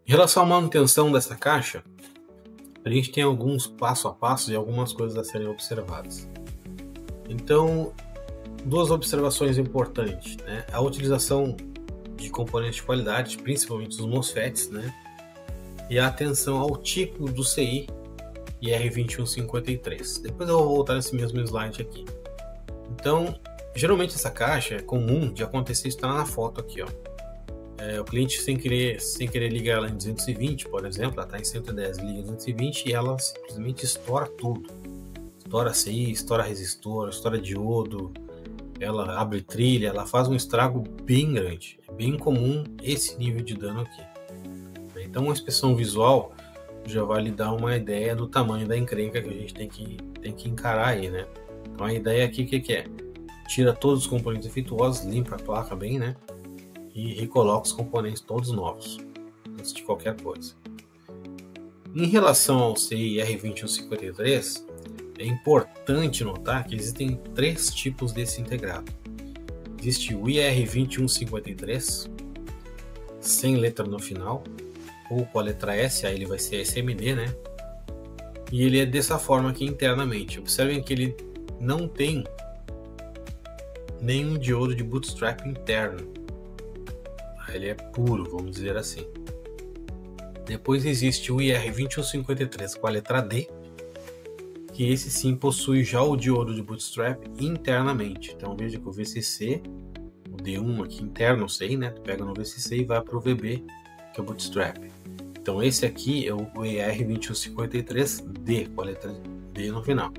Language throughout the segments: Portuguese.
Em relação à manutenção dessa caixa, a gente tem alguns passo a passo e algumas coisas a serem observadas. Então, duas observações importantes, né? A utilização de componentes de qualidade, principalmente os MOSFETs, né? E a atenção ao tipo do CI IR2153. Depois eu vou voltar nesse mesmo slide aqui. Então, geralmente essa caixa é comum de acontecer, está na foto aqui, ó. O cliente sem querer ligar ela em 220, por exemplo, ela está em 110, liga em 220 e ela simplesmente estoura tudo. Estoura CI, estoura resistor, estoura diodo, ela abre trilha, ela faz um estrago bem grande. É bem comum esse nível de dano aqui. Então, uma inspeção visual já vai lhe dar uma ideia do tamanho da encrenca que a gente tem que encarar aí, né? Então, a ideia aqui, o que é? Tira todos os componentes defeituosos, limpa a placa bem, né? E recoloca os componentes todos novos, antes de qualquer coisa. Em relação ao CI R2153, é importante notar que existem três tipos desse integrado. Existe o IR2153, sem letra no final, ou com a letra S, aí ele vai ser SMD, né? E ele é dessa forma aqui internamente. Observem que ele não tem nenhum diodo de bootstrap interno. Ele é puro, vamos dizer assim. Depois existe o IR2153 com a letra D, que esse sim possui já o diodo de bootstrap internamente. Então veja que o VCC, o D1 aqui interno, sei, né? Tu pega no VCC e vai para o VB, que é o bootstrap. Então esse aqui é o IR2153D, com a letra D no final.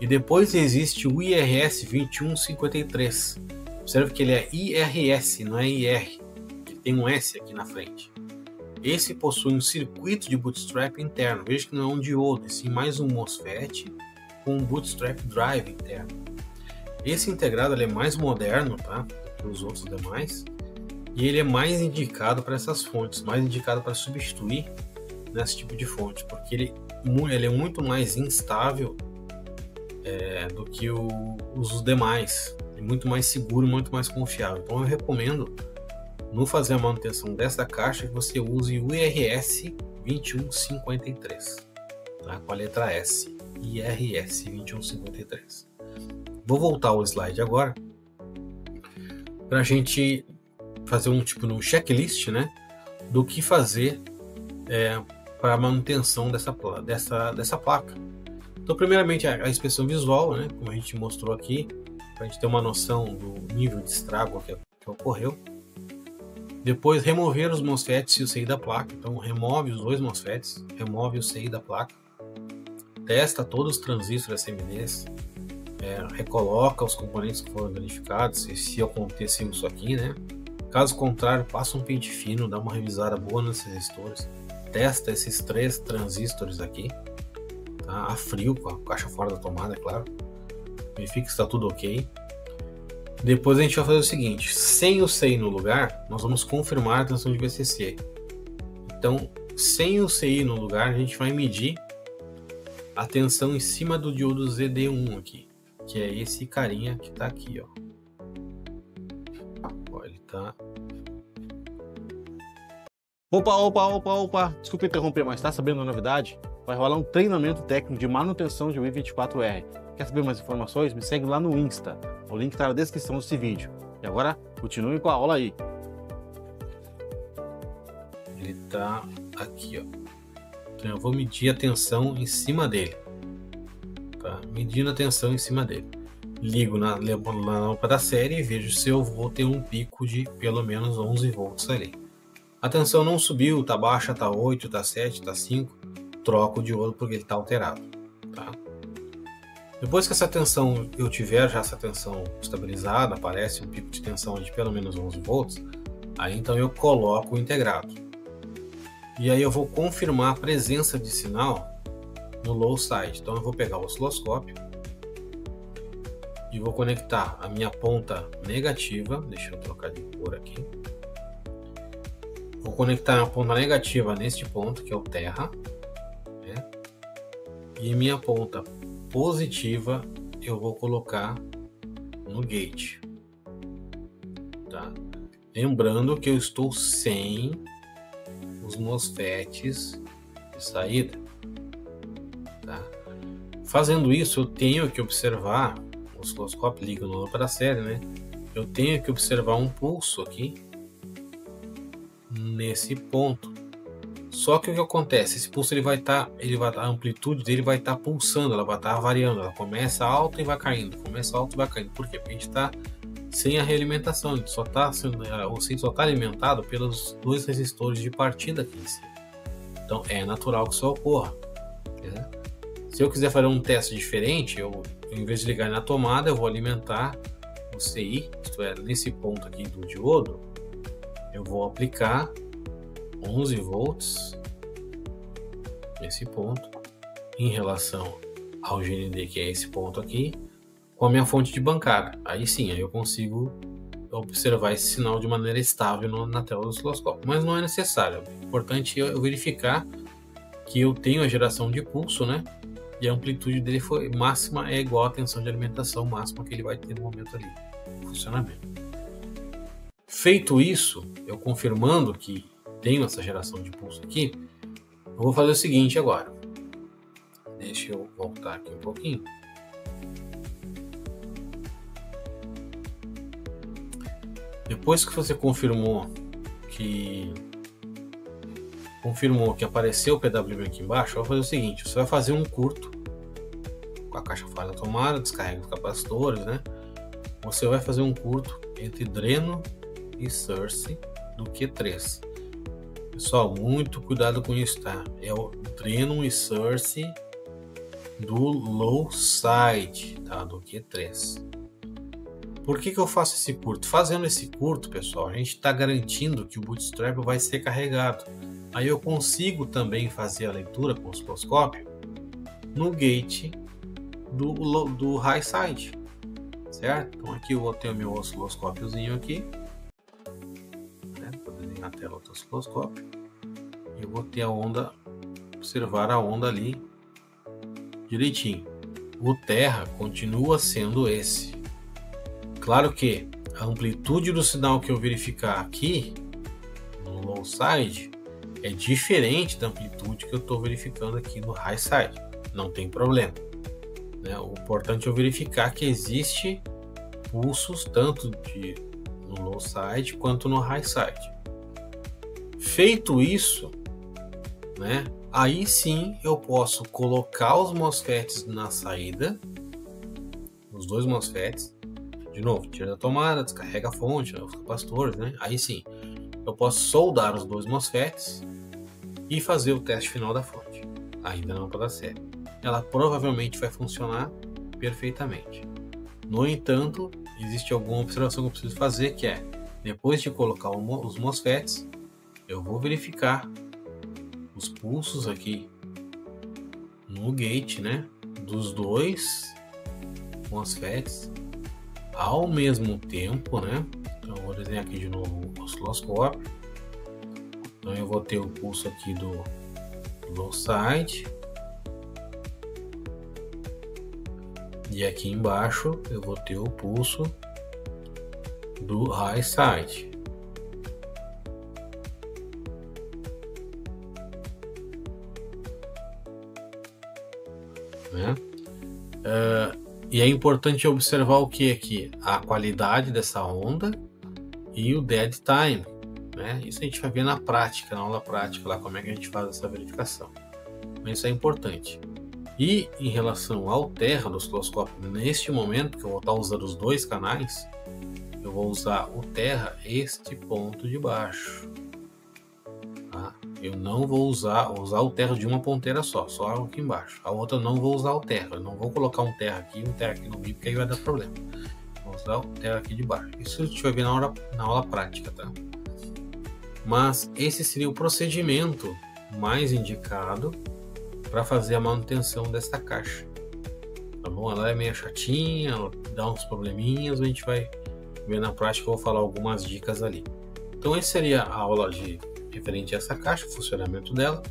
E depois existe o IRS2153. Observe que ele é IRS, não é IR. Ele tem um S aqui na frente. Esse possui um circuito de bootstrap interno. Veja que não é um diodo, e sim mais um MOSFET com um bootstrap drive interno. Esse integrado ele é mais moderno, tá, do que os outros demais. E ele é mais indicado para essas fontes, mais indicado para substituir nesse tipo de fonte, porque ele é muito mais instável do que os demais. É muito mais seguro, muito mais confiável. Então eu recomendo, no fazer a manutenção dessa caixa, que você use o IRS 2153, tá? Com a letra S, IRS 2153. Vou voltar ao slide agora para a gente fazer um checklist, né, do que fazer para a manutenção dessa placa. Então, primeiramente, a inspeção visual, né, como a gente mostrou aqui, para a gente ter uma noção do nível de estrago que ocorreu. Depois, remover os MOSFETs e o CI da placa. Então, remove os dois MOSFETs, remove o CI da placa, testa todos os transistores SMDs, recoloca os componentes que foram danificados, se aconteceu isso aqui, né? Caso contrário, passa um pente fino, dá uma revisada boa nesses resistores, testa esses três transistores aqui, tá? A frio, com a caixa fora da tomada, é claro. Verifique que está tudo ok. Depois a gente vai fazer o seguinte: sem o CI no lugar, nós vamos confirmar a tensão de VCC. Então, sem o CI no lugar, a gente vai medir a tensão em cima do diodo ZD1 aqui, que é esse carinha que está aqui, ó. Ele tá... Opa! Desculpa interromper, mas tá sabendo a novidade? Vai rolar um treinamento técnico de manutenção de i24R. Quer saber mais informações? Me segue lá no Insta. O link está na descrição desse vídeo. E agora, continue com a aula aí. Ele tá aqui, ó. Então eu vou medir a tensão em cima dele. Tá? Medindo a tensão em cima dele. Ligo na lâmpada série e vejo se eu vou ter um pico de pelo menos 11 volts ali. A tensão não subiu, tá baixa, tá 8, tá 7, tá 5. Troco o diodo porque ele tá alterado. Tá? Depois que essa tensão, eu tiver já essa tensão estabilizada, aparece um pico de tensão de pelo menos 11 volts, aí então eu coloco o integrado. E aí eu vou confirmar a presença de sinal no low side. Então eu vou pegar o osciloscópio e vou conectar a minha ponta negativa, deixa eu trocar de cor aqui. Vou conectar a ponta negativa neste ponto, que é o terra, né? E minha ponta positiva eu vou colocar no gate, tá? Lembrando que eu estou sem os MOSFETs de saída. Tá? Fazendo isso, eu tenho que observar, o osciloscópio liga no para a série, né? Eu tenho que observar um pulso aqui nesse ponto. Só que o que acontece? Esse pulso a amplitude dele vai estar pulsando, ela vai estar variando, ela começa alta e vai caindo, começa alta e vai caindo. Por quê? Porque a gente está sem a realimentação, o sensor só está alimentado pelos dois resistores de partida aqui em cima. Então é natural que isso ocorra. Né? Se eu quiser fazer um teste diferente, em vez de ligar na tomada, eu vou alimentar o CI, isto é, nesse ponto aqui do diodo, eu vou aplicar 11 volts nesse ponto em relação ao GND, que é esse ponto aqui, com a minha fonte de bancada. Aí sim, aí eu consigo observar esse sinal de maneira estável na tela do osciloscópio, mas não é necessário. É importante eu verificar que eu tenho a geração de pulso, né? E a amplitude dele máxima é igual à tensão de alimentação máxima que ele vai ter no momento ali de funcionamento. Feito isso, eu confirmando que tenho essa geração de pulso aqui, eu vou fazer o seguinte agora. Deixa eu voltar aqui um pouquinho. Depois que você confirmou que apareceu o PWM aqui embaixo, eu vou fazer o seguinte: você vai fazer um curto com a caixa fora da tomada, descarrega os capacitores, né? Você vai fazer um curto entre dreno e source do Q3. Pessoal, muito cuidado com isso, tá? É o dreno e source do low side, tá? Do Q3. Por que eu faço esse curto? Fazendo esse curto, pessoal, a gente está garantindo que o bootstrap vai ser carregado. Aí eu consigo também fazer a leitura com o osciloscópio no gate do high side, certo? Então aqui eu vou ter o meu osciloscópiozinho aqui. Vou desenhar a tela do osciloscópio e eu vou ter a onda, observar a onda ali direitinho. O terra continua sendo esse. Claro que a amplitude do sinal que eu verificar aqui no low side é diferente da amplitude que eu estou verificando aqui no high side. Não tem problema, né? O importante é eu verificar que existe pulsos tanto no low side quanto no high side. Feito isso, né? Aí sim eu posso colocar os MOSFETs na saída, os dois MOSFETs. De novo, tira da tomada, descarrega a fonte, né, os capacitores, né? Aí sim, eu posso soldar os dois MOSFETs e fazer o teste final da fonte. Ainda não para a série. Ela provavelmente vai funcionar perfeitamente. No entanto, existe alguma observação que eu preciso fazer, que é, depois de colocar os MOSFETs, eu vou verificar os pulsos aqui no gate, né? Dos dois MOSFETs ao mesmo tempo, né? Então eu vou desenhar aqui de novo o osciloscópio. Então eu vou ter o pulso aqui do low side e aqui embaixo eu vou ter o pulso do high side. Né? E é importante observar o que aqui? A qualidade dessa onda e o dead time, né? Isso a gente vai ver na prática, na aula prática, lá como é que a gente faz essa verificação. Mas isso é importante. E em relação ao terra do osciloscópio, neste momento que eu vou estar usando os dois canais, eu vou usar o terra este ponto de baixo. Tá? Eu não vou usar o terra de uma ponteira só aqui embaixo. A outra eu não vou usar o terra. Eu não vou colocar um terra aqui no meio, porque aí vai dar problema. Vou usar o terra aqui de baixo. Isso a gente vai ver na aula prática, tá? Mas esse seria o procedimento mais indicado para fazer a manutenção dessa caixa. Tá bom? Ela é meio chatinha, ela dá uns probleminhas, a gente vai ver na prática, eu vou falar algumas dicas ali. Então essa seria a aula referente a essa caixa, o funcionamento dela.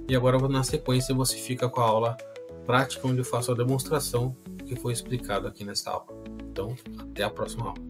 E agora na sequência você fica com a aula prática, onde eu faço a demonstração que foi explicado aqui nessa aula. Então, até a próxima aula.